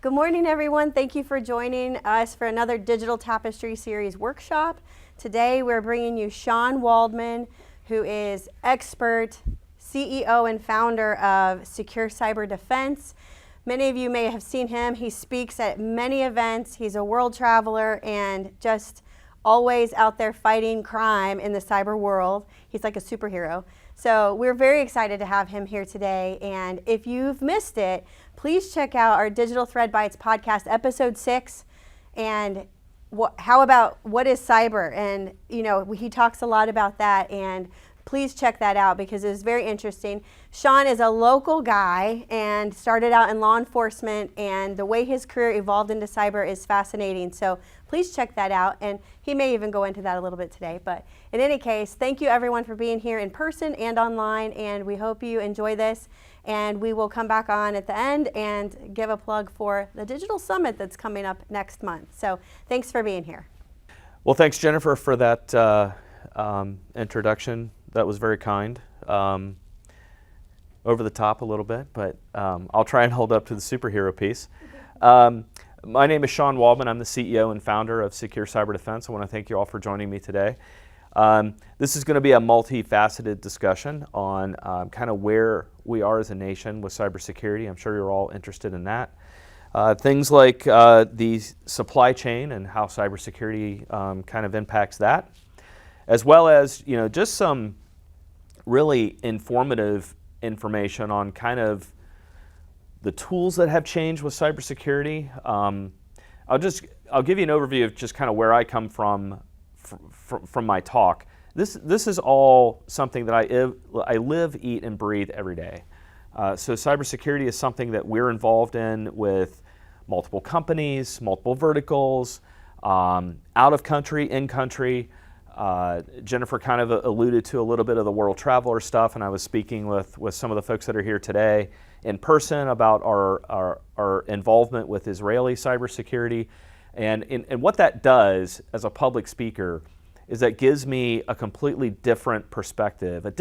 Good morning, everyone. Thank you for joining us for another Digital Tapestry Series workshop. Today, we're bringing you Shawn Waldman, who is expert, CEO and founder of Secure Cyber Defense. Many of you may have seen him. He speaks at many events. He's a world traveler and just always out there fighting crime in the cyber world. He's like a superhero. So we're very excited to have him here today. And if you've missed it, please check out our Digital Thread Bites podcast, episode 6. And how about what is cyber? And he talks a lot about that. And please check that out because it was very interesting. Shawn is a local guy and started out in law enforcement, and the way his career evolved into cyber is fascinating. So please check that out, and he may even go into that a little bit today. But in any case, thank you everyone for being here in person and online, and we hope you enjoy this. And we will come back on at the end and give a plug for the Digital Summit that's coming up next month. So thanks for being here. Well, thanks, Jennifer, for that introduction. That was very kind. Over the top a little bit, but I'll try and hold up to the superhero piece. My name is Shawn Waldman. I'm the CEO and founder of Secure Cyber Defense. I want to thank you all for joining me today. This is going to be a multifaceted discussion on kind of where we are as a nation with cybersecurity. I'm sure you're all interested in that. Things like the supply chain and how cybersecurity kind of impacts that, as well as just some really informative information on kind of the tools that have changed with cybersecurity. I'll give you an overview of just kind of where I come from my talk. This is all something that I live, eat, and breathe every day. So cybersecurity is something that we're involved in with multiple companies, multiple verticals, out of country, in country. Jennifer kind of alluded to a little bit of the world traveler stuff, and I was speaking with some of the folks that are here today in person about our involvement with Israeli cybersecurity. And what that does as a public speaker is that gives me a completely different perspective, to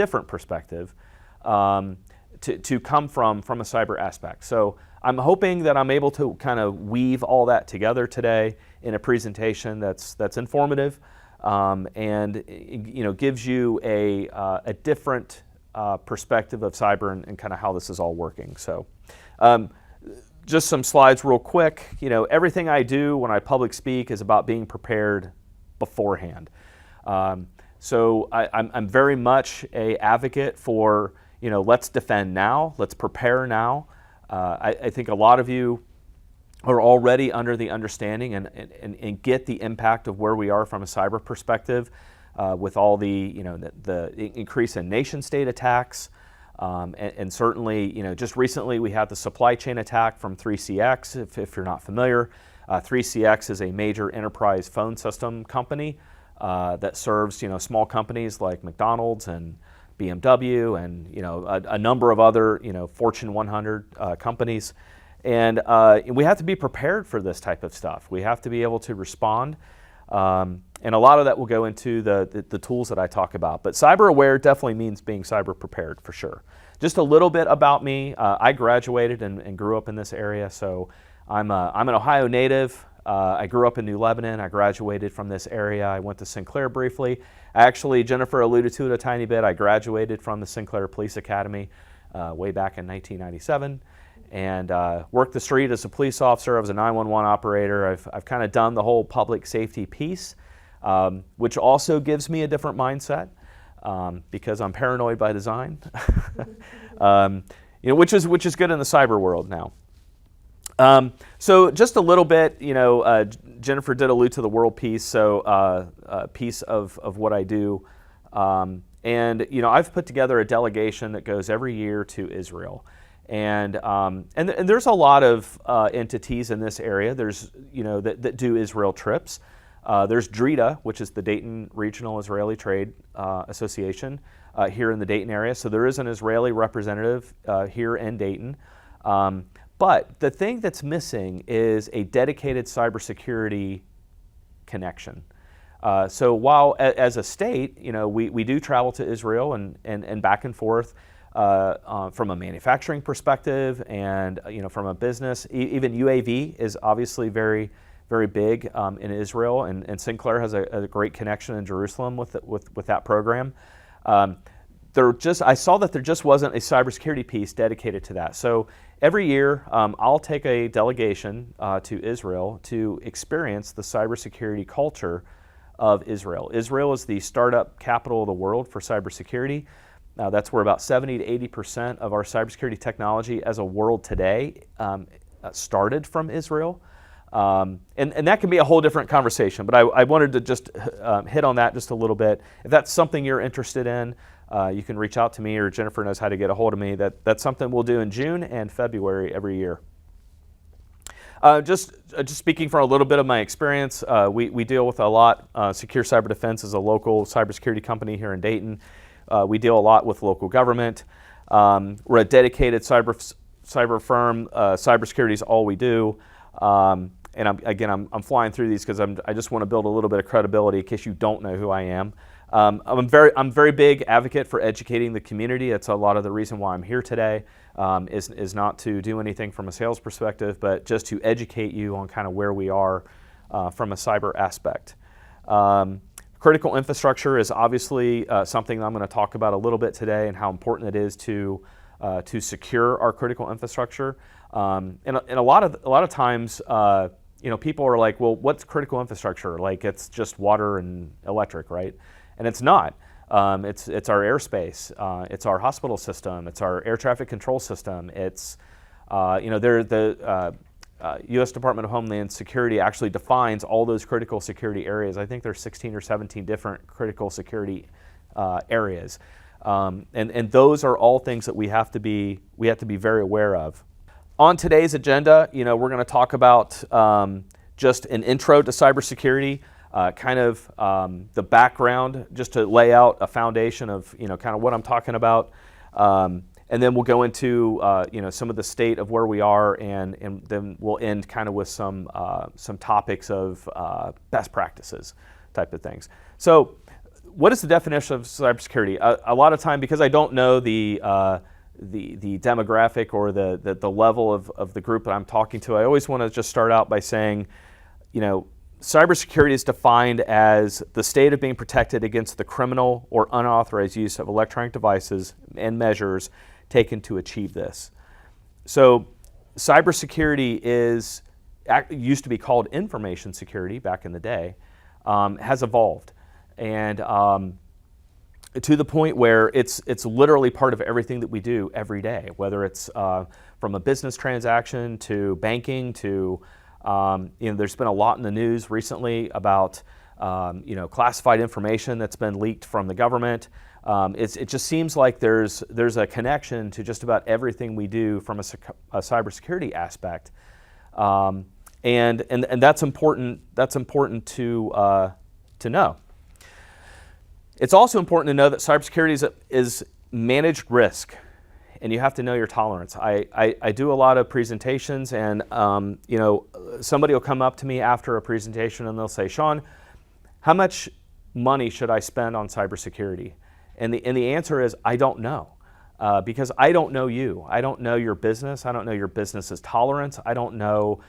come from a cyber aspect. So I'm hoping that I'm able to kind of weave all that together today in a presentation that's informative. And gives you a different perspective of cyber and kind of how this is all working. So just some slides real quick. Everything I do when I public speak is about being prepared beforehand. So I'm very much a advocate for, let's defend now, let's prepare now. I think a lot of you are already under the understanding and get the impact of where we are from a cyber perspective with all the increase in nation state attacks, and certainly just recently we had the supply chain attack from 3CX. If you're not familiar, 3CX is a major enterprise phone system company that serves small companies like McDonald's and BMW and a number of other Fortune 100 companies. And we have to be prepared for this type of stuff. We have to be able to respond. And a lot of that will go into the tools that I talk about. But cyber aware definitely means being cyber prepared for sure. Just a little bit about me. I graduated and grew up in this area. So I'm an Ohio native. I grew up in New Lebanon. I graduated from this area. I went to Sinclair briefly. Actually, Jennifer alluded to it a tiny bit. I graduated from the Sinclair Police Academy way back in 1997. And worked the street as a police officer. I was a 911 operator. I've kind of done the whole public safety piece, which also gives me a different mindset because I'm paranoid by design, which is good in the cyber world now. So just a little bit, Jennifer did allude to the world piece, so piece of what I do. And I've put together a delegation that goes every year to Israel. And there's a lot of entities in this area. There's that do Israel trips. There's DRITA, which is the Dayton Regional Israeli Trade Association here in the Dayton area. So there is an Israeli representative here in Dayton. But the thing that's missing is a dedicated cybersecurity connection. So while as a state, we do travel to Israel and back and forth. from a manufacturing perspective, and from a business. Even UAV is obviously very, very big in Israel, and Sinclair has a great connection in Jerusalem with that program. I saw that there just wasn't a cybersecurity piece dedicated to that. So every year, I'll take a delegation to Israel to experience the cybersecurity culture of Israel. Israel is the startup capital of the world for cybersecurity. That's where about 70 to 80% of our cybersecurity technology as a world today started from Israel. And that can be a whole different conversation, but I wanted to just hit on that just a little bit. If that's something you're interested in, you can reach out to me, or Jennifer knows how to get a hold of me. That's something we'll do in June and February every year. Just speaking from a little bit of my experience, we deal with a lot. Secure Cyber Defense is a local cybersecurity company here in Dayton. We deal a lot with local government. We're a dedicated cyber firm. Cybersecurity is all we do. And I'm flying through these because I just want to build a little bit of credibility in case you don't know who I am. I'm very big advocate for educating the community. That's a lot of the reason why I'm here today. Is not to do anything from a sales perspective, but just to educate you on kind of where we are from a cyber aspect. Critical infrastructure is obviously something I'm going to talk about a little bit today, and how important it is to secure our critical infrastructure. And a lot of times, people are like, well, what's critical infrastructure? Like, it's just water and electric, right? And it's not. It's our airspace. It's our hospital system. It's our air traffic control system. It's the U.S. Department of Homeland Security actually defines all those critical security areas. I think there's 16 or 17 different critical security areas, and those are all things that we have to be very aware of. On today's agenda, we're going to talk about just an intro to cybersecurity, kind of the background, just to lay out a foundation of kind of what I'm talking about, and then we'll go into some of the state of where we are, and then we'll end kind of with some topics of best practices type of things. So, what is the definition of cybersecurity? A lot of time, because I don't know the demographic or the level of the group that I'm talking to, I always want to just start out by saying, cybersecurity is defined as the state of being protected against the criminal or unauthorized use of electronic devices and measures taken to achieve this. So cybersecurity used to be called information security back in the day, has evolved, and to the point where it's literally part of everything that we do every day, whether it's from a business transaction to banking to there's been a lot in the news recently about classified information that's been leaked from the government. It just seems like there's a connection to just about everything we do from a cybersecurity aspect, and that's important. That's important to know. It's also important to know that cybersecurity is managed risk, and you have to know your tolerance. I do a lot of presentations, and somebody will come up to me after a presentation and they'll say, Shawn, how much money should I spend on cybersecurity? And the answer is, I don't know, because I don't know you. I don't know your business. I don't know your business's tolerance. I don't know.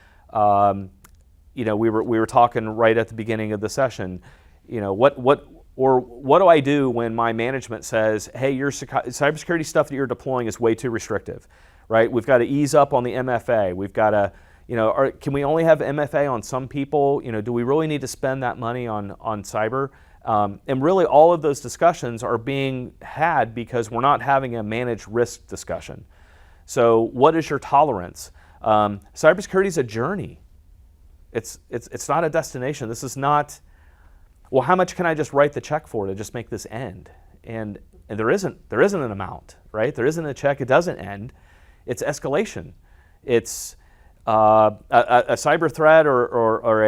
We were talking right at the beginning of the session. What do I do when my management says, hey, your cybersecurity stuff that you're deploying is way too restrictive, right? We've got to ease up on the MFA. We've got to, can we only have MFA on some people? Do we really need to spend that money on cyber? And really all of those discussions are being had because we're not having a managed risk discussion. So what is your tolerance? Cybersecurity is a journey. It's not a destination. This is not, well, how much can I just write the check for to just make this end? And there isn't an amount, right? There isn't a check. It doesn't end. It's escalation. It's a cyber threat or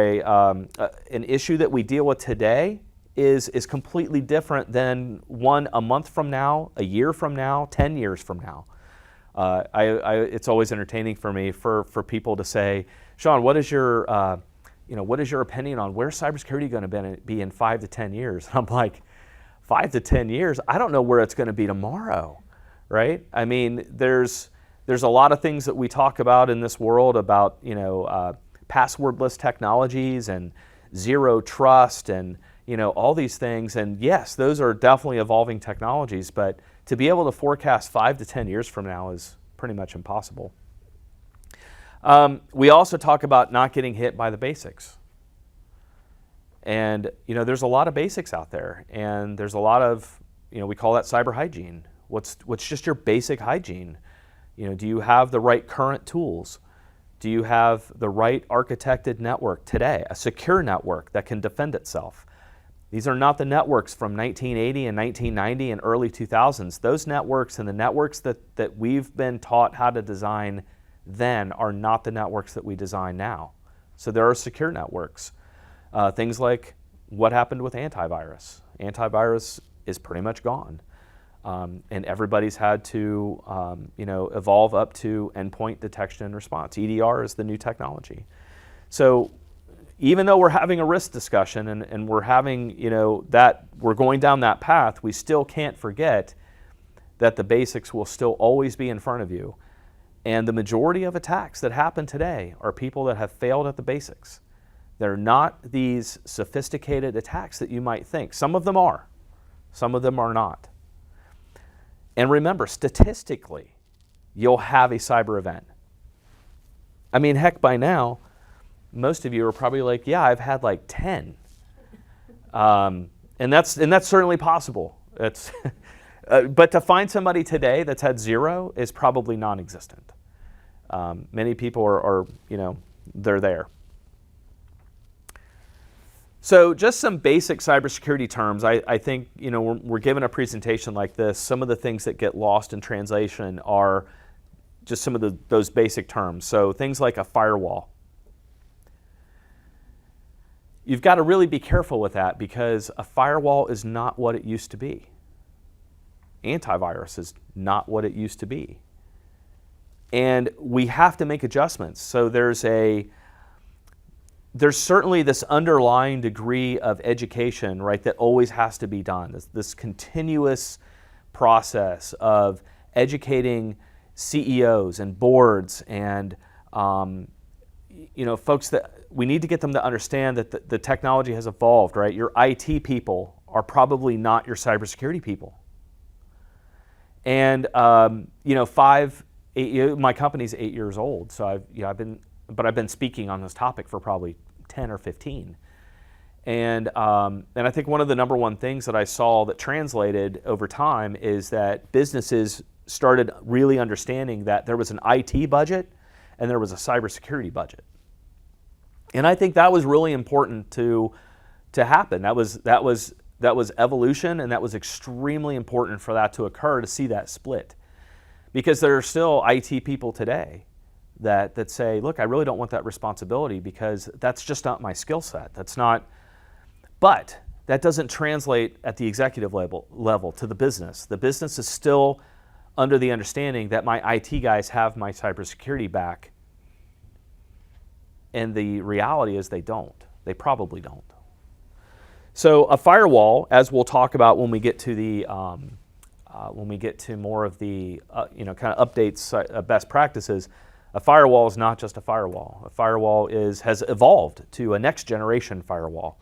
an issue that we deal with today is completely different than one a month from now, a year from now, 10 years from now. It's always entertaining for me for people to say, Shawn, what is your opinion on where's cybersecurity going to be in 5 to 10 years? And I'm like, 5 to 10 years? I don't know where it's going to be tomorrow, right? I mean, there's a lot of things that we talk about in this world about, passwordless technologies and zero trust and, all these things. And yes, those are definitely evolving technologies, but to be able to forecast 5 to 10 years from now is pretty much impossible. We also talk about not getting hit by the basics. And, there's a lot of basics out there, and there's a lot of, we call that cyber hygiene. What's just your basic hygiene? Do you have the right current tools? Do you have the right architected network today, a secure network that can defend itself? These are not the networks from 1980 and 1990 and early 2000s. Those networks and the networks that we've been taught how to design then are not the networks that we design now. So there are secure networks. Things like what happened with antivirus. Antivirus is pretty much gone. And everybody's had to evolve up to endpoint detection and response. EDR is the new technology. So even though we're having a risk discussion and we're having, that we're going down that path, we still can't forget that the basics will still always be in front of you. And the majority of attacks that happen today are people that have failed at the basics. They're not these sophisticated attacks that you might think. Some of them are. Some of them are not. And remember, statistically, you'll have a cyber event. I mean, heck, by now, most of you are probably like, yeah, I've had like 10. And that's certainly possible. It's but to find somebody today that's had 0 is probably non-existent. Many people are they're there. So just some basic cybersecurity terms. I think, we're given a presentation like this, some of the things that get lost in translation are just some of those basic terms. So things like a firewall. You've got to really be careful with that because a firewall is not what it used to be. Antivirus is not what it used to be. And we have to make adjustments. So there's certainly this underlying degree of education, right, that always has to be done. This continuous process of educating CEOs and boards and folks that we need to get them to understand that the technology has evolved, right? Your IT people are probably not your cybersecurity people. And 5, 8, my company's 8 years old, so I've been speaking on this topic for probably 10 or 15. And I think one of the number one things that I saw that translated over time is that businesses started really understanding that there was an IT budget and there was a cybersecurity budget. And I think that was really important to happen. That was evolution, and that was extremely important for that to occur, to see that split. Because there are still IT people today that say, look, I really don't want that responsibility because that's just not my skill set. That's not, but that doesn't translate at the executive level to the business. The business is still under the understanding that my IT guys have my cybersecurity back. And the reality is they don't. They probably don't. So a firewall, as we'll talk about when we get to the more of the kind of updates, best practices, a firewall is not just a firewall. A firewall has evolved to a next generation firewall.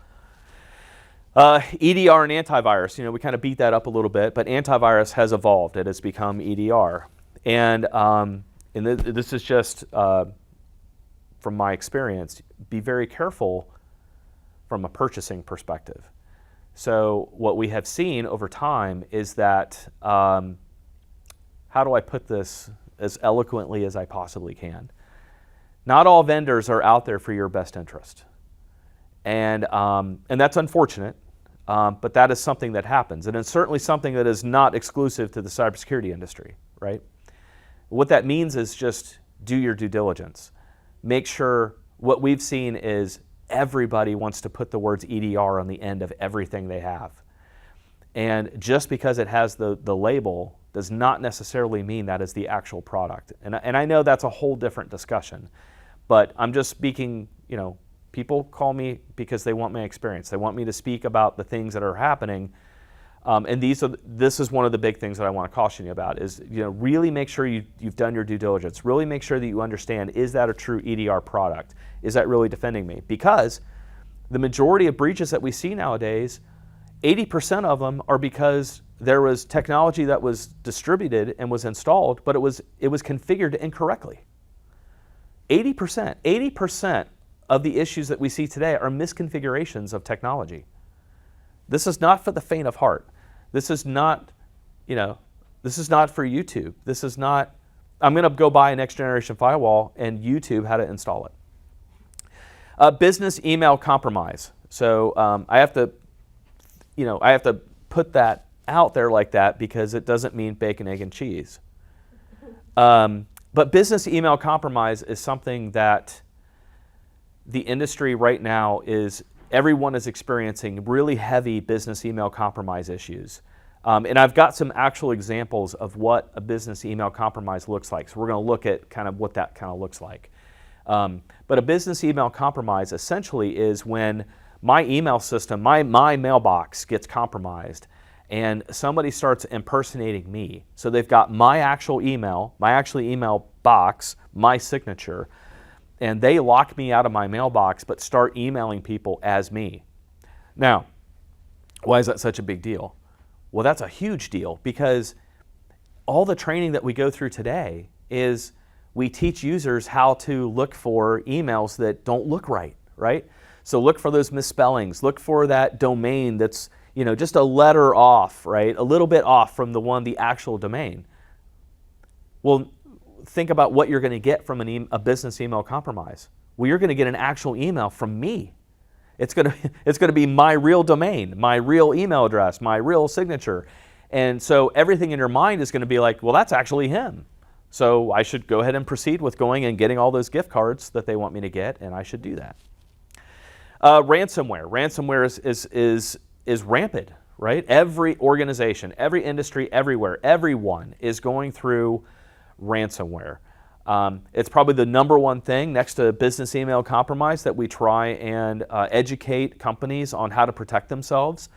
EDR and antivirus, we kind of beat that up a little bit, but antivirus has evolved. It has become EDR, and this is just from my experience. Be very careful from a purchasing perspective. So what we have seen over time is that, how do I put this as eloquently as I possibly can? Not all vendors are out there for your best interest. And that's unfortunate, but that is something that happens. And it's certainly something that is not exclusive to the cybersecurity industry, right? What that means is just do your due diligence. Make sure, what we've seen is everybody wants to put the words EDR on the end of everything they have. And just because it has the label does not necessarily mean that is the actual product. And I know that's a whole different discussion, but I'm just speaking, people call me because they want my experience. They want me to speak about the things that are happening. And this is one of the big things that I want to caution you about is, really make sure you've done your due diligence. Really make sure that you understand, is that a true EDR product? Is that really defending me? Because the majority of breaches that we see nowadays, 80% of them are because there was technology that was distributed and was installed, but it was configured incorrectly. 80% of the issues that we see today are misconfigurations of technology. This is not for the faint of heart. This is not, this is not for YouTube. This is not, I'm going to go buy a next generation firewall and YouTube how to install it. Business email compromise. So I have to put that out there like that because it doesn't mean bacon, egg, and cheese. But business email compromise is something that the industry right now everyone is experiencing really heavy business email compromise issues. And I've got some actual examples of what a business email compromise looks like. So we're going to look at kind of what that kind of looks like. But a business email compromise essentially is when my email system, my mailbox gets compromised and somebody starts impersonating me. So they've got my actual email box, my signature, and they lock me out of my mailbox but start emailing people as me. Now, why is that such a big deal? Well, that's a huge deal because all the training that we go through today is we teach users how to look for emails that don't look right, right? So look for those misspellings, look for that domain that's just a letter off, right? A little bit off from the actual domain. Well, think about what you're going to get from a business email compromise. Well, you're going to get an actual email from me. It's going to be my real domain, my real email address, my real signature. And so everything in your mind is going to be like, well, that's actually him. So I should go ahead and proceed with going and getting all those gift cards that they want me to get, and I should do that. Ransomware. Ransomware is rampant, right? Every organization, every industry, everywhere, everyone is going through ransomware. It's probably the number one thing next to business email compromise that we try and educate companies on how to protect themselves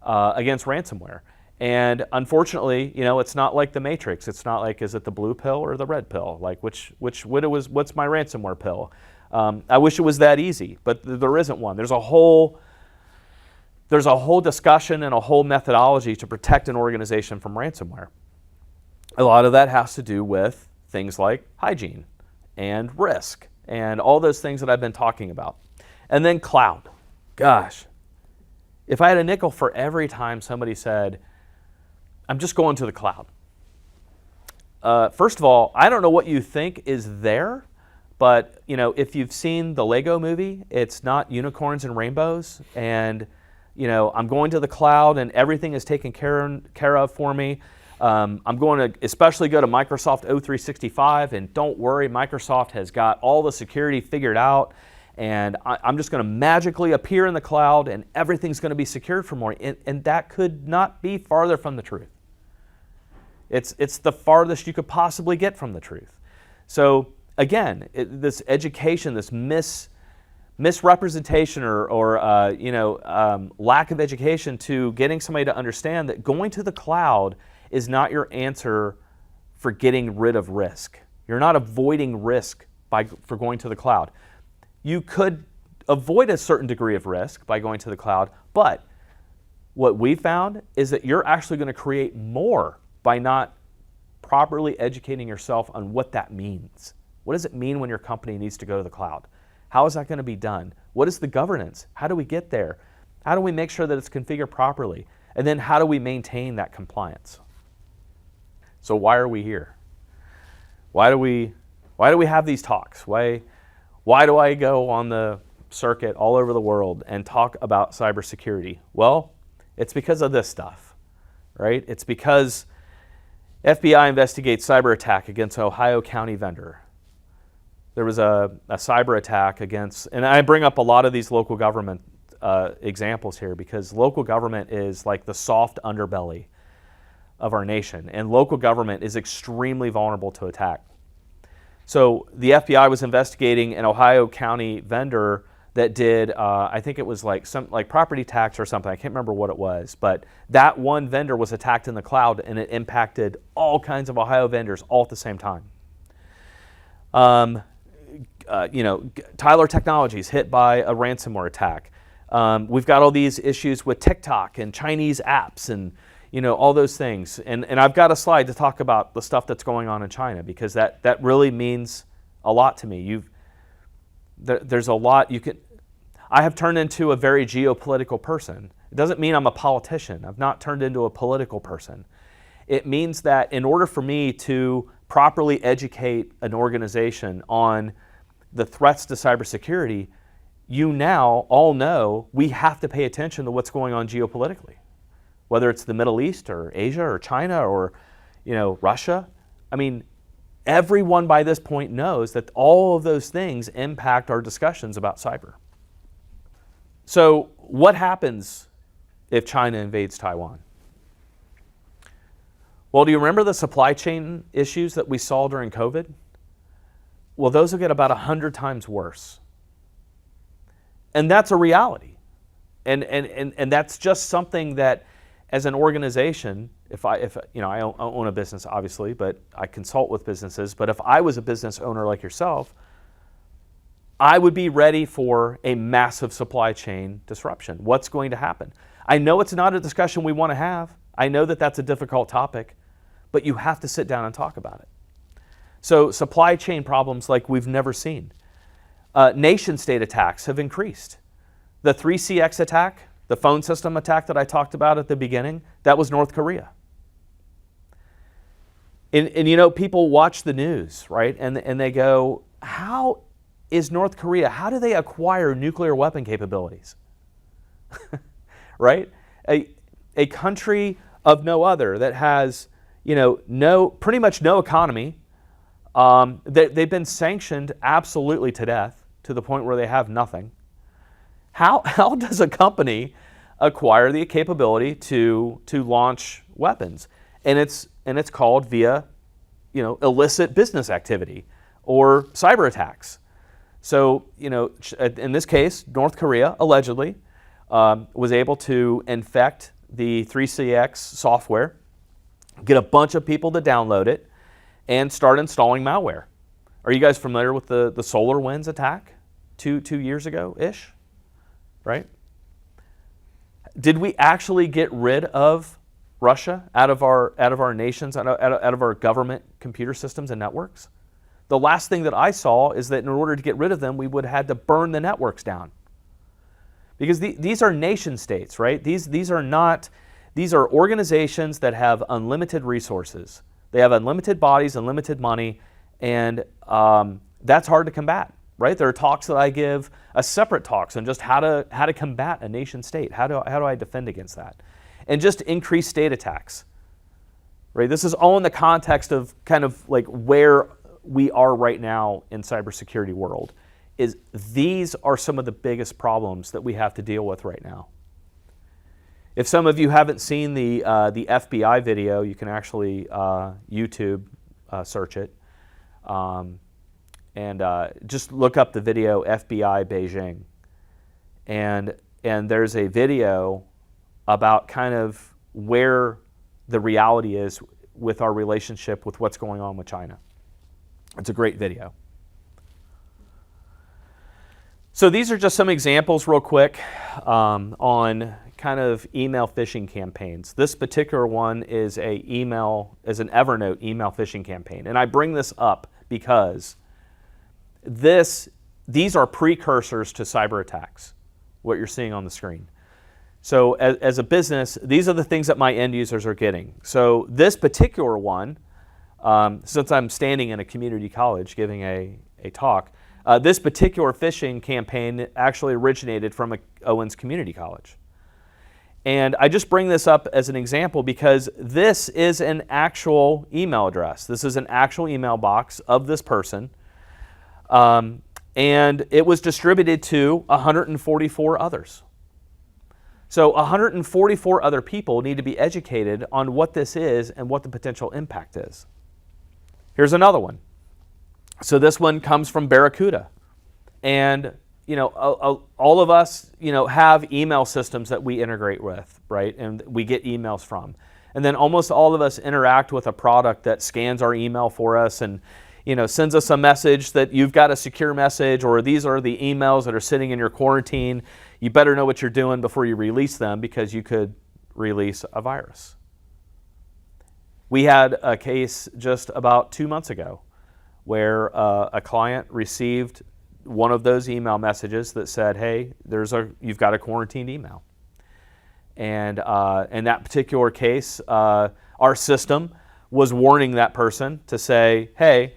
against ransomware. And unfortunately, it's not like the Matrix. It's not like, is it the blue pill or the red pill? Like what's my ransomware pill? I wish it was that easy, but there isn't one. There's a whole discussion and a whole methodology to protect an organization from ransomware. A lot of that has to do with things like hygiene and risk and all those things that I've been talking about. And then cloud. Gosh, if I had a nickel for every time somebody said, I'm just going to the cloud. First of all, I don't know what you think is there, but if you've seen the Lego movie, it's not unicorns and rainbows, and I'm going to the cloud and everything is taken care of for me. I'm going to especially go to Microsoft O365, and don't worry, Microsoft has got all the security figured out, and I'm just going to magically appear in the cloud and everything's going to be secured for me. And that could not be farther from the truth. It's the farthest you could possibly get from the truth. So again, this education, this misrepresentation or lack of education to getting somebody to understand that going to the cloud is not your answer for getting rid of risk. You're not avoiding risk for going to the cloud. You could avoid a certain degree of risk by going to the cloud, but what we found is that you're actually going to create more by not properly educating yourself on what that means. What does it mean when your company needs to go to the cloud? How is that going to be done? What is the governance? How do we get there? How do we make sure that it's configured properly? And then how do we maintain that compliance? So why are we here? Why do we have these talks? Why do I go on the circuit all over the world and talk about cybersecurity? Well, it's because of this stuff, right? It's because FBI investigates cyber attack against an Ohio County vendor. There was a cyber attack against, and I bring up a lot of these local government examples here because local government is like the soft underbelly of our nation, and local government is extremely vulnerable to attack. So the FBI was investigating an Ohio County vendor that did, I think it was like some like property tax or something. I can't remember what it was, but that one vendor was attacked in the cloud, and it impacted all kinds of Ohio vendors all at the same time. Tyler Technologies hit by a ransomware attack. We've got all these issues with TikTok and Chinese apps and all those things. And I've got a slide to talk about the stuff that's going on in China, because that really means a lot to me. There's a lot I have turned into a very geopolitical person. It doesn't mean I'm a politician. I've not turned into a political person. It means that in order for me to properly educate an organization on the threats to cybersecurity, you now all know we have to pay attention to what's going on geopolitically, whether it's the Middle East or Asia or China or Russia. I mean, everyone by this point knows that all of those things impact our discussions about cyber. So what happens if China invades Taiwan? Well, do you remember the supply chain issues that we saw during COVID? Well, those will get about 100 times worse. And that's a reality. And that's just something that, as an organization, if I own a business, obviously, but I consult with businesses, but if I was a business owner like yourself, I would be ready for a massive supply chain disruption. What's going to happen? I know it's not a discussion we want to have. I know that that's a difficult topic, but you have to sit down and talk about it. So supply chain problems like we've never seen. Nation state attacks have increased. The 3CX attack, the phone system attack that I talked about at the beginning, that was North Korea. And people watch the news, right? And they go, how is North Korea, how do they acquire nuclear weapon capabilities? Right? A country of no other that has, pretty much no economy. They've been sanctioned absolutely to death, to the point where they have nothing. How does a company acquire the capability to launch weapons? And it's called via, illicit business activity or cyber attacks. So, in this case, North Korea allegedly was able to infect the 3CX software, get a bunch of people to download it, and start installing malware. Are you guys familiar with the SolarWinds attack 2 years ago-ish? Right? Did we actually get rid of Russia out of our nations, out of our government computer systems and networks? The last thing that I saw is that in order to get rid of them, we would have had to burn the networks down. Because these are nation states, right? These are organizations that have unlimited resources. They have unlimited bodies, unlimited money, and that's hard to combat, right? There are talks that I give, separate talks on just how to combat a nation state. How do I defend against that? And just increased state attacks, right? This is all in the context of kind of like where we are right now in cybersecurity world. These are some of the biggest problems that we have to deal with right now. If some of you haven't seen the FBI video, you can actually YouTube search it, and just look up the video FBI Beijing, and there's a video about kind of where the reality is with our relationship with what's going on with China. It's a great video. So these are just some examples real quick on kind of email phishing campaigns. This particular one is an Evernote email phishing campaign. And I bring this up because these are precursors to cyber attacks, what you're seeing on the screen. So as a business, these are the things that my end users are getting. So this particular one, since I'm standing in a community college giving a talk, this particular phishing campaign actually originated from Owens Community College. And I just bring this up as an example because this is an actual email address. This is an actual email box of this person. And it was distributed to 144 others. So 144 other people need to be educated on what this is and what the potential impact is. Here's another one. So this one comes from Barracuda. And, all of us, have email systems that we integrate with, right? And we get emails from. And then almost all of us interact with a product that scans our email for us and, sends us a message that you've got a secure message, or these are the emails that are sitting in your quarantine. You better know what you're doing before you release them, because you could release a virus. We had a case just about 2 months ago where a client received one of those email messages that said, hey, you've got a quarantined email. And in that particular case, our system was warning that person to say, hey,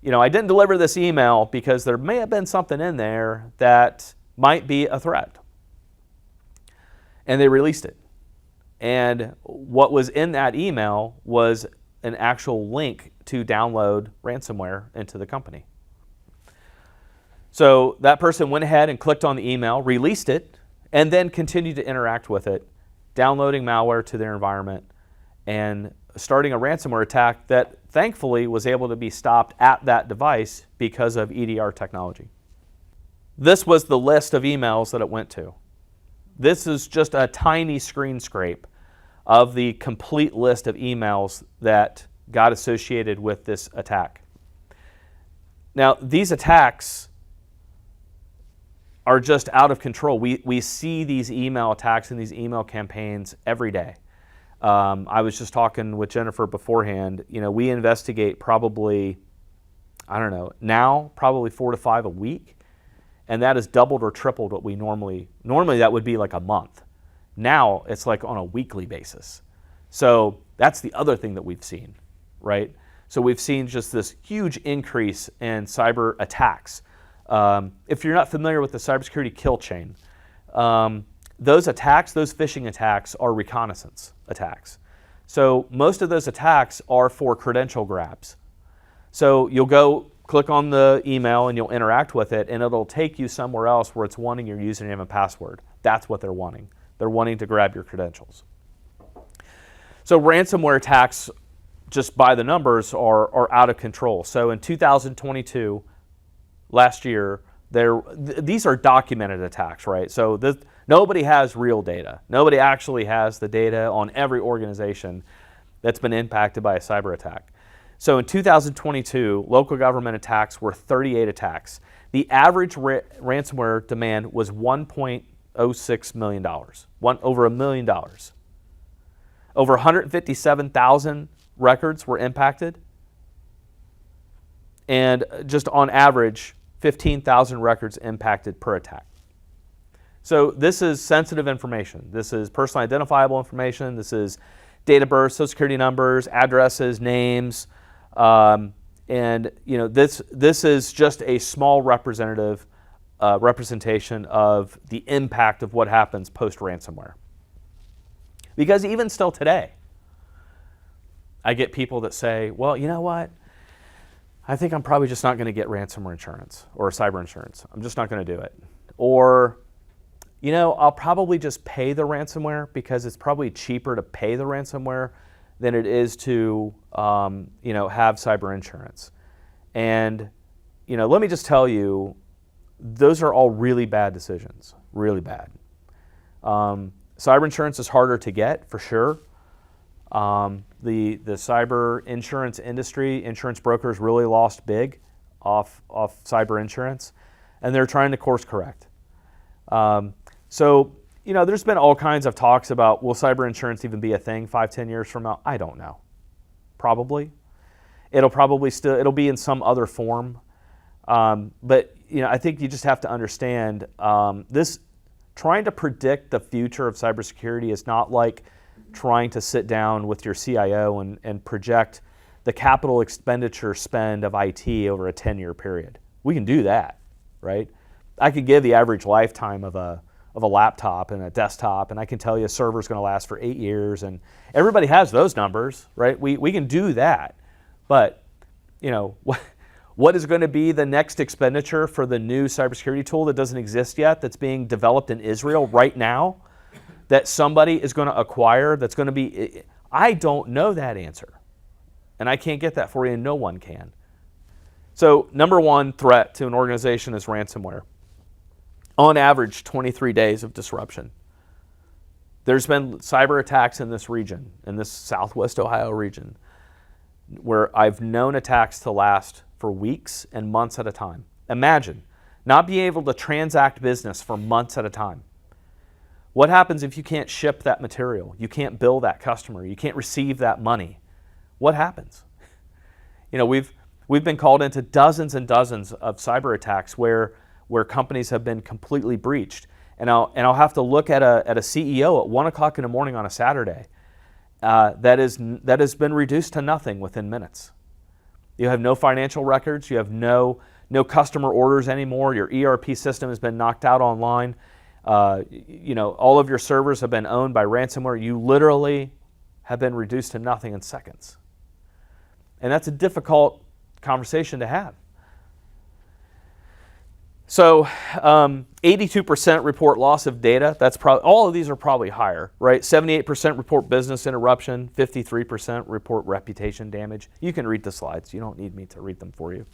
I didn't deliver this email because there may have been something in there that might be a threat. And they released it. And what was in that email was an actual link to download ransomware into the company. So that person went ahead and clicked on the email, released it, and then continued to interact with it, downloading malware to their environment and starting a ransomware attack that thankfully was able to be stopped at that device because of EDR technology. This was the list of emails that it went to. This is just a tiny screen scrape of the complete list of emails that got associated with this attack. Now, these attacks are just out of control. We see these email attacks and these email campaigns every day. I was just talking with Jennifer beforehand. We investigate probably, now probably 4 to 5 a week. And that has doubled or tripled what we normally that would be like a month. Now it's like on a weekly basis. So that's the other thing that we've seen, right? So we've seen just this huge increase in cyber attacks. If you're not familiar with the cybersecurity kill chain, those attacks, those phishing attacks, are reconnaissance attacks. So most of those attacks are for credential grabs. So you'll go click on the email and you'll interact with it, and it'll take you somewhere else where it's wanting your username and password. That's what they're wanting. They're wanting to grab your credentials. So ransomware attacks, just by the numbers, are out of control. So in 2022, last year, these are documented attacks, right? So nobody has real data. Nobody actually has the data on every organization that's been impacted by a cyber attack. So in 2022, local government attacks were 38 attacks. The average ransomware demand was $1.06 million, over $1 million. Over 157,000 records were impacted, and just on average, 15,000 records impacted per attack. So this is sensitive information. This is personally identifiable information. This is date of birth, social security numbers, addresses, names, and this is just a small representation of the impact of what happens post ransomware. Because even still today, I get people that say, well, you know what? I think I'm probably just not going to get ransomware insurance or cyber insurance. I'm just not going to do it. Or, I'll probably just pay the ransomware because it's probably cheaper to pay the ransomware than it is to, have cyber insurance. And, let me just tell you, those are all really bad decisions, really bad. Cyber insurance is harder to get, for sure. The cyber insurance industry, insurance brokers really lost big off cyber insurance, and they're trying to course correct. So, there's been all kinds of talks about, will cyber insurance even be a thing 5-10 years from now? I don't know. Probably. It'll be in some other form. But, I think you just have to understand trying to predict the future of cybersecurity is not like trying to sit down with your CIO and project the capital expenditure spend of IT over a 10-year period. We can do that, right? I could give the average lifetime of a laptop and a desktop, and I can tell you a server's going to last for 8 years, and everybody has those numbers, right? We can do that, but what is going to be the next expenditure for the new cybersecurity tool that doesn't exist yet, that's being developed in Israel right now, that somebody is going to acquire, that's going to be, I don't know that answer. And I can't get that for you, and no one can. So number one threat to an organization is ransomware. On average, 23 days of disruption. There's been cyber attacks in this region, in this Southwest Ohio region, where I've known attacks to last for weeks and months at a time. Imagine not being able to transact business for months at a time. What happens if you can't ship that material? You can't bill that customer. You can't receive that money. What happens? You know, we've been called into dozens and dozens of cyber attacks where companies have been completely breached. And I'll have to look at a CEO at 1 o'clock in the morning on a Saturday that has been reduced to nothing within minutes. You have no financial records. You have no customer orders anymore. Your ERP system has been knocked out online. You know, all of your servers have been owned by ransomware. You literally have been reduced to nothing in seconds. And that's a difficult conversation to have. So 82% report loss of data. That's probably, all of these are probably higher, right? 78% report business interruption, 53% report reputation damage. You can read the slides. You don't need me to read them for you.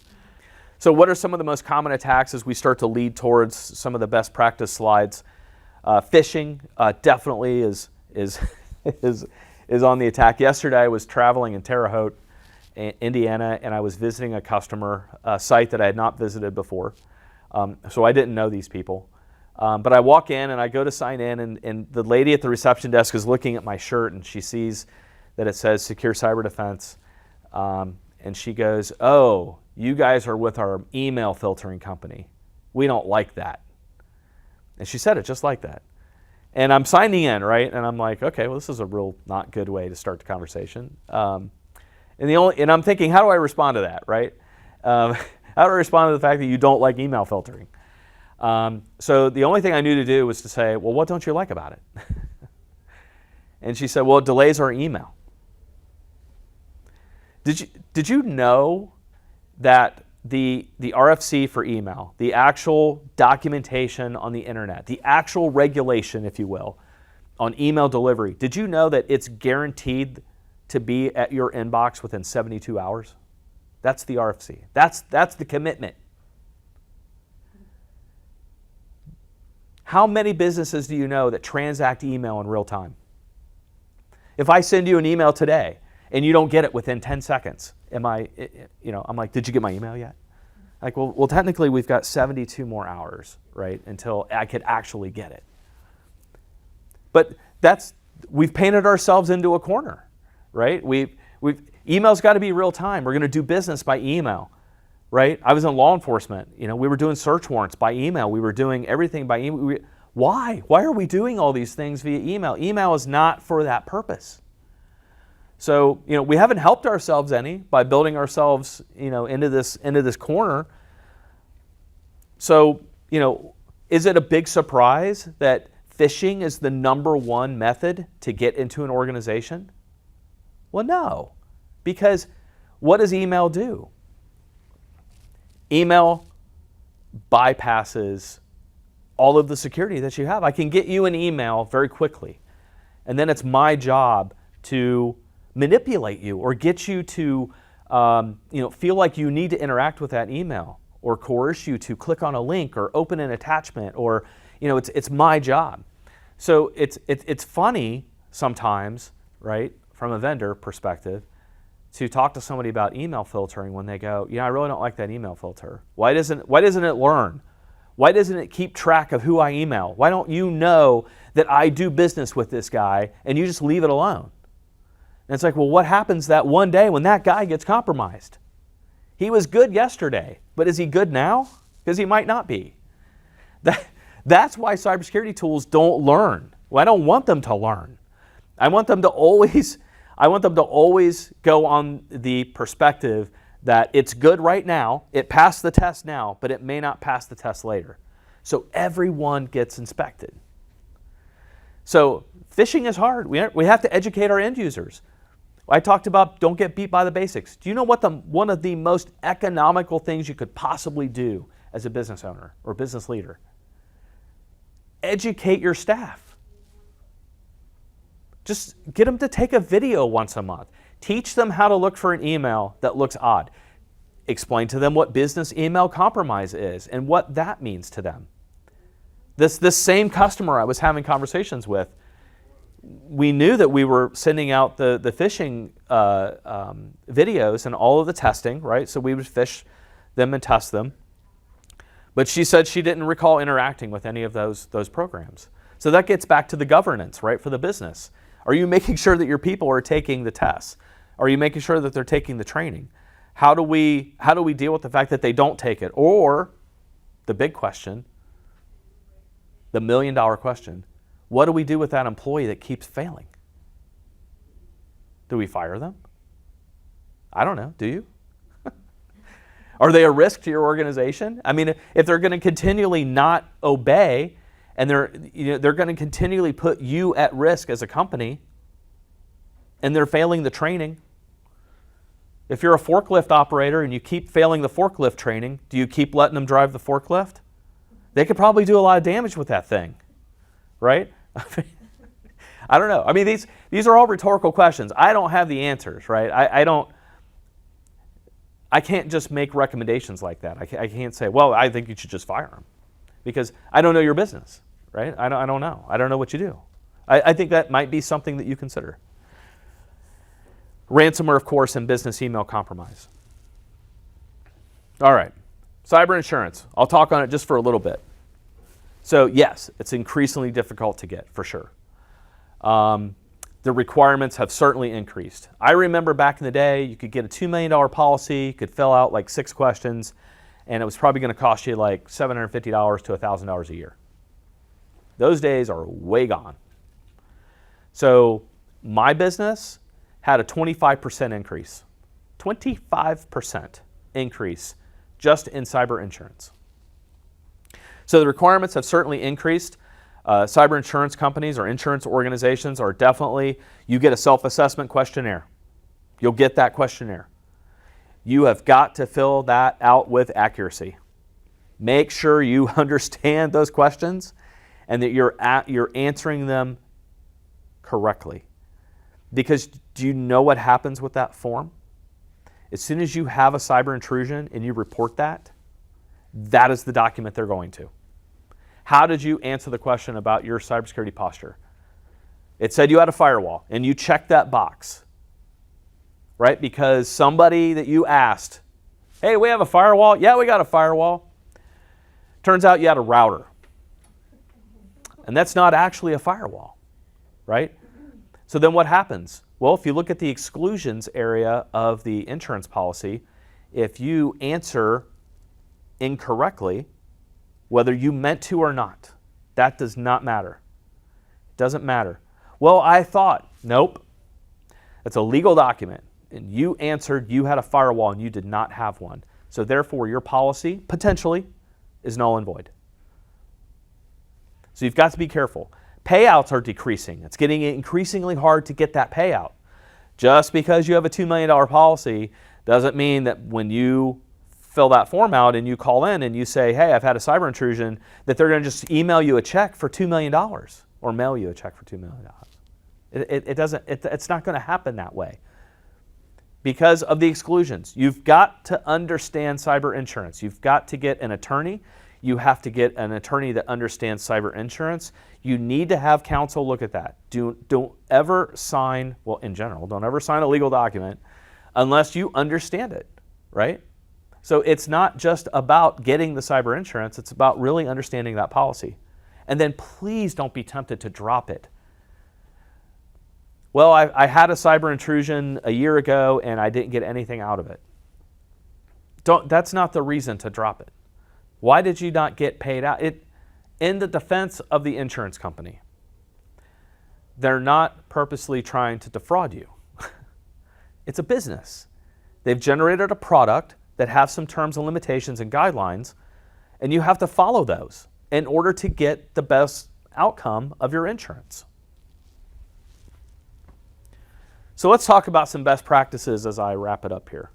So what are some of the most common attacks as we start to lead towards some of the best practice slides? Phishing definitely is on the attack. Yesterday I was traveling in Terre Haute, Indiana, and I was visiting a customer site that I had not visited before. So I didn't know these people. But I walk in and I go to sign in, and the lady at the reception desk is looking at my shirt, and she sees that it says Secure Cyber Defense. And she goes, "Oh, you guys are with our email filtering company. We don't like that." And she said it just like that. And I'm signing in, right? And I'm like, okay, well, this is a real not good way to start the conversation. And I'm thinking, how do I respond to that, right? How do I respond to the fact that you don't like email filtering? So the only thing I knew to do was to say, well, what don't you like about it? And she said, well, it delays our email. Did you know that the RFC for email, the actual documentation on the internet, the actual regulation, if you will, on email delivery, did you know that it's guaranteed to be at your inbox within 72 hours? That's the RFC. That's the commitment. How many businesses do you know that transact email in real time? If I send you an email today and you don't get it within 10 seconds, I'm like, did you get my email yet? Like, well, technically we've got 72 more hours, right, until I could actually get it. But we've painted ourselves into a corner, right? Email's got to be real time. We're going to do business by email, right? I was in law enforcement. We were doing search warrants by email. We were doing everything by email. Why? Why are we doing all these things via email? Email is not for that purpose. So, we haven't helped ourselves any by building ourselves, into this corner. So, is it a big surprise that phishing is the #1 method to get into an organization? Well, no, because what does email do? Email bypasses all of the security that you have. I can get you an email very quickly, and then it's my job to manipulate you or get you to feel like you need to interact with that email, or coerce you to click on a link or open an attachment, or it's my job. So it's funny sometimes, right, from a vendor perspective, to talk to somebody about email filtering when they go, I really don't like that email filter. Why doesn't it learn? Why doesn't it keep track of who I email? Why don't you know that I do business with this guy and you just leave it alone? And it's like, well, what happens that one day when that guy gets compromised? He was good yesterday, but is he good now? Because he might not be. That's why cybersecurity tools don't learn. Well, I don't want them to learn. I want them to always go on the perspective that it's good right now, it passed the test now, but it may not pass the test later. So everyone gets inspected. So phishing is hard. We have to educate our end users. I talked about don't get beat by the basics. Do you know what one of the most economical things you could possibly do as a business owner or business leader? Educate your staff. Just get them to take a video once a month. Teach them how to look for an email that looks odd. Explain to them what business email compromise is and what that means to them. This same customer I was having conversations with, we knew that we were sending out the phishing videos and all of the testing, right? So we would fish them and test them. But she said she didn't recall interacting with any of those programs. So that gets back to the governance, right, for the business. Are you making sure that your people are taking the tests? Are you making sure that they're taking the training? How do we deal with the fact that they don't take it? Or the big question, the $1 million question, what do we do with that employee that keeps failing? Do we fire them? I don't know. Do you? Are they a risk to your organization? I mean, if they're going to continually not obey and they're going to continually put you at risk as a company and they're failing the training. If you're a forklift operator and you keep failing the forklift training, do you keep letting them drive the forklift? They could probably do a lot of damage with that thing, right? I don't know. I mean, these are all rhetorical questions. I don't have the answers, right? I can't just make recommendations like that. I can't say, well, I think you should just fire them, because I don't know your business, right? I don't know. I don't know what you do. I think that might be something that you consider. Ransomware, of course, and business email compromise. All right, cyber insurance. I'll talk on it just for a little bit. So yes, it's increasingly difficult to get, for sure. The requirements have certainly increased. I remember back in the day, you could get a $2 million policy, you could fill out like 6 questions, and it was probably going to cost you like $750 to $1,000 a year. Those days are way gone. So my business had a 25% increase. 25% increase just in cyber insurance. So the requirements have certainly increased. Cyber insurance companies or insurance organizations are definitely, you get a self-assessment questionnaire. You'll get that questionnaire. You have got to fill that out with accuracy. Make sure you understand those questions and that you're answering them correctly. Because do you know what happens with that form? As soon as you have a cyber intrusion and you report that, that is the document they're going to. How did you answer the question about your cybersecurity posture? It said you had a firewall, and you checked that box, right? Because somebody that you asked, hey, we have a firewall? Yeah, we got a firewall. Turns out you had a router. And that's not actually a firewall, right? So then what happens? Well, if you look at the exclusions area of the insurance policy, if you answer incorrectly, whether you meant to or not, that does not matter. It doesn't matter. Well, I thought, nope. It's a legal document, and you answered you had a firewall and you did not have one. So therefore, your policy, potentially, is null and void. So you've got to be careful. Payouts are decreasing. It's getting increasingly hard to get that payout. Just because you have a $2 million policy doesn't mean that when you fill that form out and you call in and you say, hey, I've had a cyber intrusion, that they're going to just email you a check for $2 million or mail you a check for $2 million. It's not going to happen that way because of the exclusions. You've got to understand cyber insurance. You've got to get an attorney. You have to get an attorney that understands cyber insurance. You need to have counsel look at that. Don't ever sign, well, in general, don't ever sign a legal document unless you understand it, right? So it's not just about getting the cyber insurance, it's about really understanding that policy. And then please don't be tempted to drop it. Well, I had a cyber intrusion a year ago and I didn't get anything out of it. That's not the reason to drop it. Why did you not get paid out? In the defense of the insurance company, they're not purposely trying to defraud you. It's a business. They've generated a product that have some terms and limitations and guidelines, and you have to follow those in order to get the best outcome of your insurance. So let's talk about some best practices as I wrap it up here.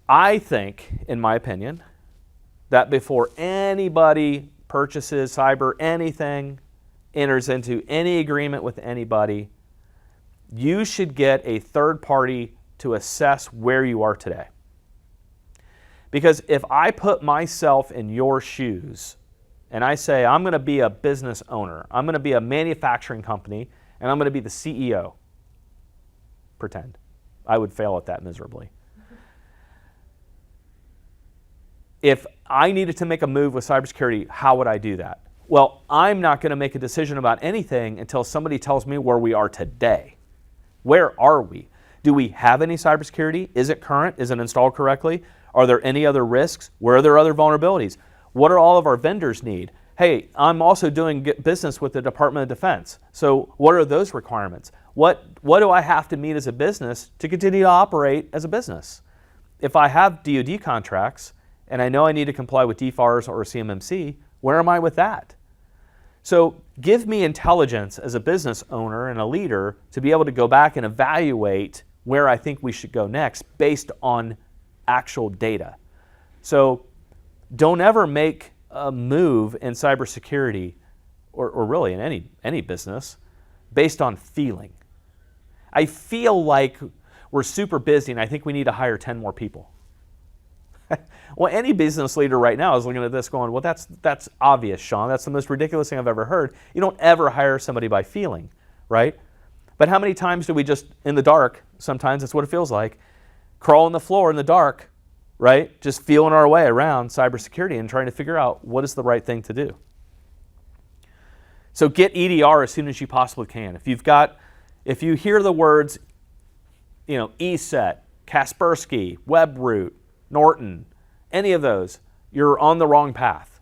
I think, in my opinion, that before anybody purchases cyber anything, enters into any agreement with anybody, you should get a third party to assess where you are today. Because if I put myself in your shoes and I say, I'm going to be a business owner, I'm going to be a manufacturing company, and I'm going to be the CEO, pretend. I would fail at that miserably. If I needed to make a move with cybersecurity, how would I do that? Well, I'm not going to make a decision about anything until somebody tells me where we are today. Where are we? Do we have any cybersecurity? Is it current? Is it installed correctly? Are there any other risks? Where are there other vulnerabilities? What do all of our vendors need? Hey, I'm also doing business with the Department of Defense. So what are those requirements? What do I have to meet as a business to continue to operate as a business? If I have DoD contracts and I know I need to comply with DFARS or CMMC, where am I with that? So give me intelligence as a business owner and a leader to be able to go back and evaluate where I think we should go next based on actual data. So don't ever make a move in cybersecurity or really in any business based on feeling. I feel like we're super busy and I think we need to hire 10 more people. Well, any business leader right now is looking at this going, well, that's obvious, Shawn. That's the most ridiculous thing I've ever heard. You don't ever hire somebody by feeling, right? But how many times do we just, in the dark, sometimes that's what it feels like, crawl on the floor in the dark, right? Just feeling our way around cybersecurity and trying to figure out what is the right thing to do. So get EDR as soon as you possibly can. If you hear the words, ESET, Kaspersky, WebRoot, Norton, any of those, you're on the wrong path.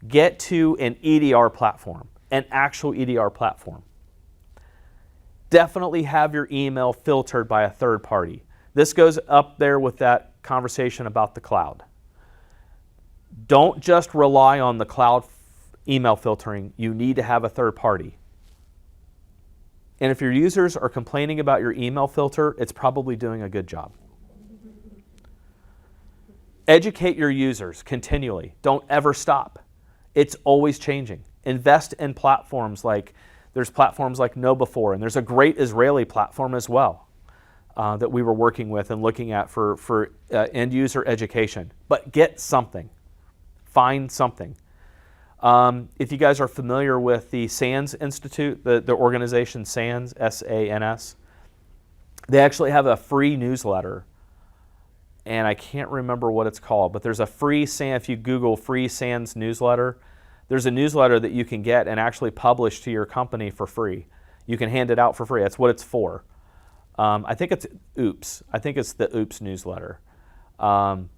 Get to an EDR platform, an actual EDR platform. Definitely have your email filtered by a third party. This goes up there with that conversation about the cloud. Don't just rely on the cloud email filtering. You need to have a third party. And if your users are complaining about your email filter, it's probably doing a good job. Educate your users continually. Don't ever stop. It's always changing. Invest in platforms there's platforms like KnowBe4, and there's a great Israeli platform as well that we were working with and looking at for end user education. But get something. Find something. If you guys are familiar with the SANS Institute, the organization SANS, S-A-N-S, they actually have a free newsletter. And I can't remember what it's called, but there's a free SANS, if you Google free SANS newsletter, there's a newsletter that you can get and actually publish to your company for free. You can hand it out for free. That's what it's for. I think it's OOPS. I think it's the OOPS newsletter. And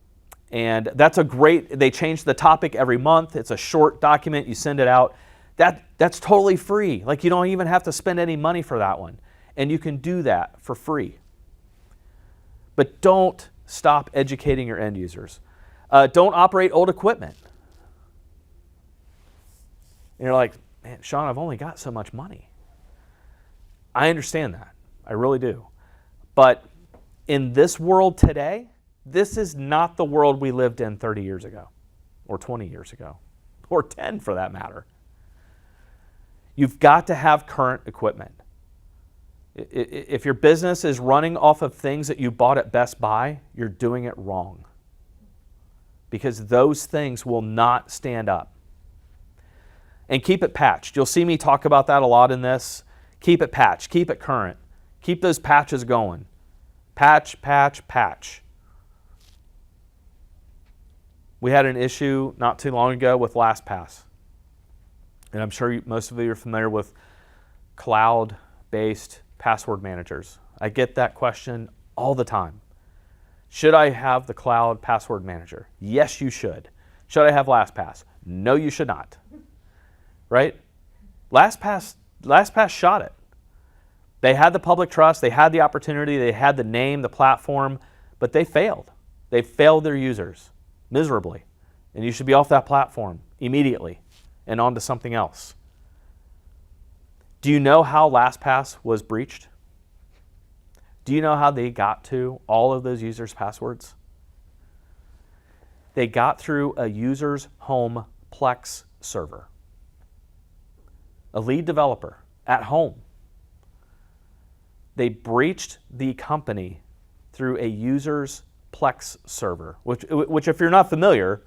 that's they change the topic every month. It's a short document. You send it out. That's totally free. Like you don't even have to spend any money for that one. And you can do that for free. But don't stop educating your end users. Don't operate old equipment. And you're like, man, Shawn, I've only got so much money. I understand that. I really do. But in this world today, this is not the world we lived in 30 years ago, or 20 years ago, or 10 for that matter. You've got to have current equipment. If your business is running off of things that you bought at Best Buy, you're doing it wrong. Because those things will not stand up. And keep it patched. You'll see me talk about that a lot in this. Keep it patched. Keep it current. Keep those patches going. Patch, patch, patch. We had an issue not too long ago with LastPass. And I'm sure most of you are familiar with cloud-based password managers. I get that question all the time. Should I have the cloud password manager? Yes, you should. Should I have LastPass? No, you should not. Right? LastPass shot it. They had the public trust, they had the opportunity, they had the name, the platform, but they failed. They failed their users miserably. And you should be off that platform immediately and on to something else. Do you know how LastPass was breached? Do you know how they got to all of those users' passwords? They got through a user's home Plex server. A lead developer at home. They breached the company through a user's Plex server, which if you're not familiar,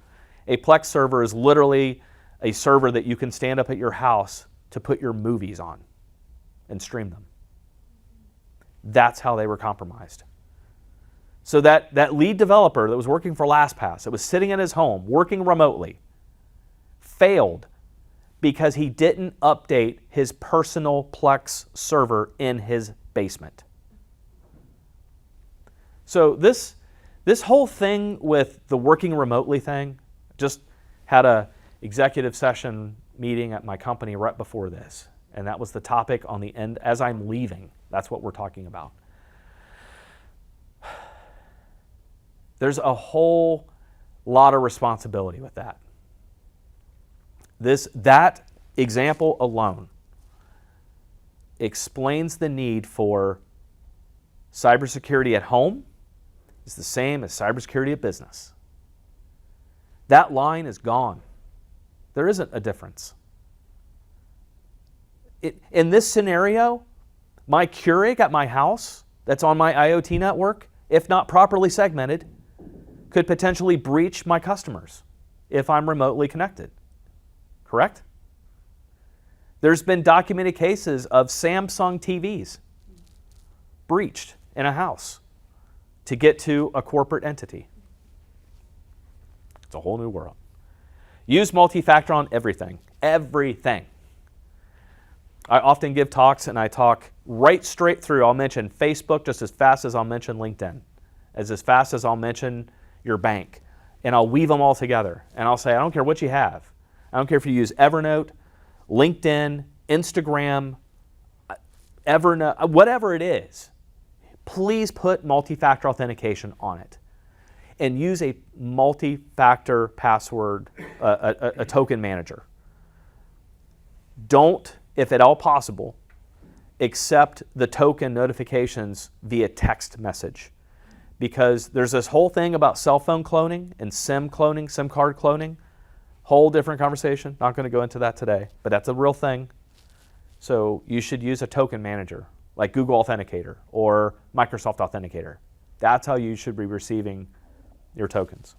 a Plex server is literally a server that you can stand up at your house to put your movies on and stream them. That's how they were compromised. So that lead developer that was working for LastPass, that was sitting in his home, working remotely, failed because he didn't update his personal Plex server in his basement. So this whole thing with the working remotely thing, just had a executive session meeting at my company right before this, and that was the topic on the end as I'm leaving. That's what we're talking about. There's a whole lot of responsibility with that. That example alone explains the need for cybersecurity at home is the same as cybersecurity at business. That line is gone. There isn't a difference. In this scenario, my Keurig at my house that's on my IoT network, if not properly segmented, could potentially breach my customers if I'm remotely connected. Correct? There's been documented cases of Samsung TVs breached in a house to get to a corporate entity. It's a whole new world. Use multi-factor on everything. Everything. I often give talks and I talk right straight through. I'll mention Facebook just as fast as I'll mention LinkedIn, as fast as I'll mention your bank. And I'll weave them all together. And I'll say, I don't care what you have. I don't care if you use Evernote, LinkedIn, Instagram, Evernote, whatever it is. Please put multi-factor authentication on it. And use a multi-factor password, a token manager. Don't, if at all possible, accept the token notifications via text message. Because there's this whole thing about cell phone cloning and SIM cloning, SIM card cloning. Whole different conversation. Not going to go into that today, but that's a real thing. So you should use a token manager like Google Authenticator or Microsoft Authenticator. That's how you should be receiving your tokens.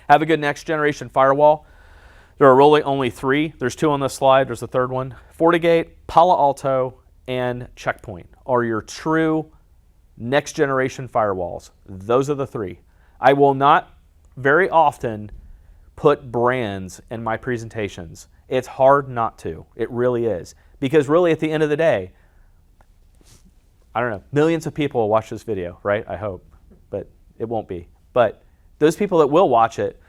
Have a good next generation firewall. There are really only 3. There's 2 on this slide. There's a third one. FortiGate, Palo Alto, and Checkpoint are your true next generation firewalls. Those are the 3. I will not very often put brands in my presentations. It's hard not to. It really is. Because really at the end of the day, I don't know, millions of people will watch this video, right? I hope, but it won't be. But those people that will watch it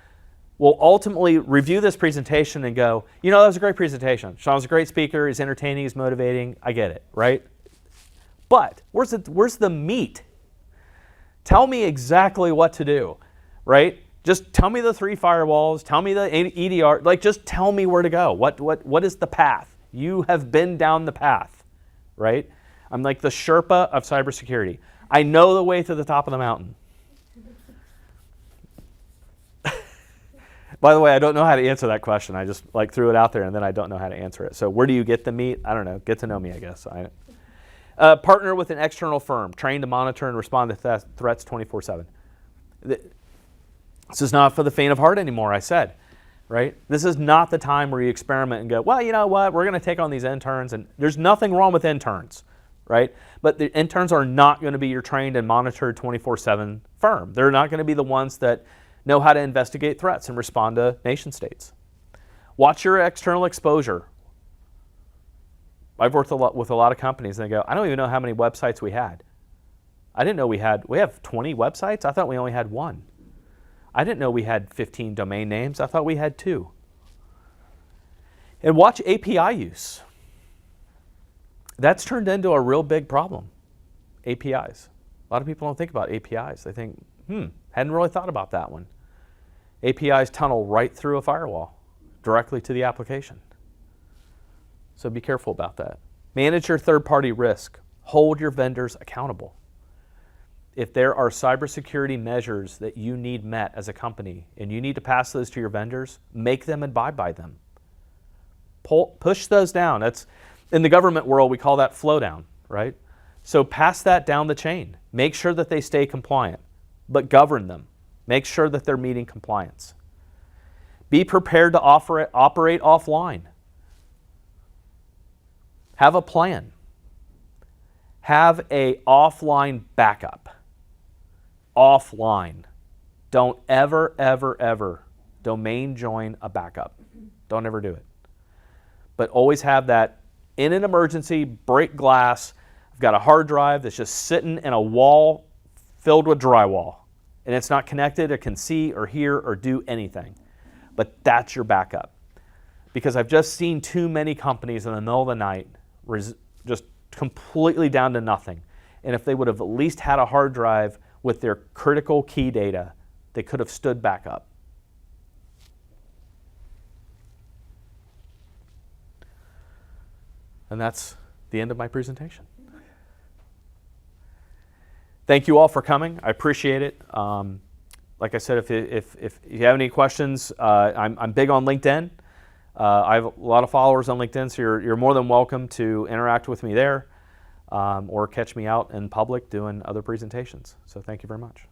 will ultimately review this presentation and go, you know, that was a great presentation. Shawn was a great speaker. He's entertaining. He's motivating. I get it, right? But where's the meat? Tell me exactly what to do, right? Just tell me the 3 firewalls. Tell me the EDR. Like, just tell me where to go. What is the path? You have been down the path, right? I'm like the Sherpa of cybersecurity. I know the way to the top of the mountain. By the way, I don't know how to answer that question. I just threw it out there and then I don't know how to answer it. So where do you get the meat? I don't know. Get to know me, I guess. Partner with an external firm trained to monitor and respond to threats 24/7. This is not for the faint of heart anymore, I said, right? This is not the time where you experiment and go, well, you know what? We're going to take on these interns. And there's nothing wrong with interns, right? But the interns are not going to be your trained and monitored 24/7 firm. They're not going to be the ones that know how to investigate threats and respond to nation states. Watch your external exposure. I've worked with a lot of companies and they go, I don't even know how many websites we had. I didn't know we have 20 websites? I thought we only had 1. I didn't know we had 15 domain names. I thought we had 2. And watch API use. That's turned into a real big problem, APIs. A lot of people don't think about APIs. They think, hadn't really thought about that one. APIs tunnel right through a firewall, directly to the application. So be careful about that. Manage your third-party risk. Hold your vendors accountable. If there are cybersecurity measures that you need met as a company and you need to pass those to your vendors, make them abide by them. Push those down. That's, in the government world, we call that flow down, right? So pass that down the chain. Make sure that they stay compliant. but govern them. Make sure that they're meeting compliance. Be prepared to operate offline. Have a plan. Have a offline backup. Offline. Don't ever, ever, ever domain join a backup. Don't ever do it. But always have that in an emergency, break glass. I've got a hard drive that's just sitting in a wall filled with drywall. And it's not connected, it can see or hear or do anything. But that's your backup. Because I've just seen too many companies in the middle of the night just completely down to nothing. And if they would have at least had a hard drive with their critical key data, they could have stood back up. And that's the end of my presentation. Thank you all for coming. I appreciate it. Like I said, if you have any questions, I'm big on LinkedIn. I have a lot of followers on LinkedIn, so you're more than welcome to interact with me there or catch me out in public doing other presentations. So thank you very much.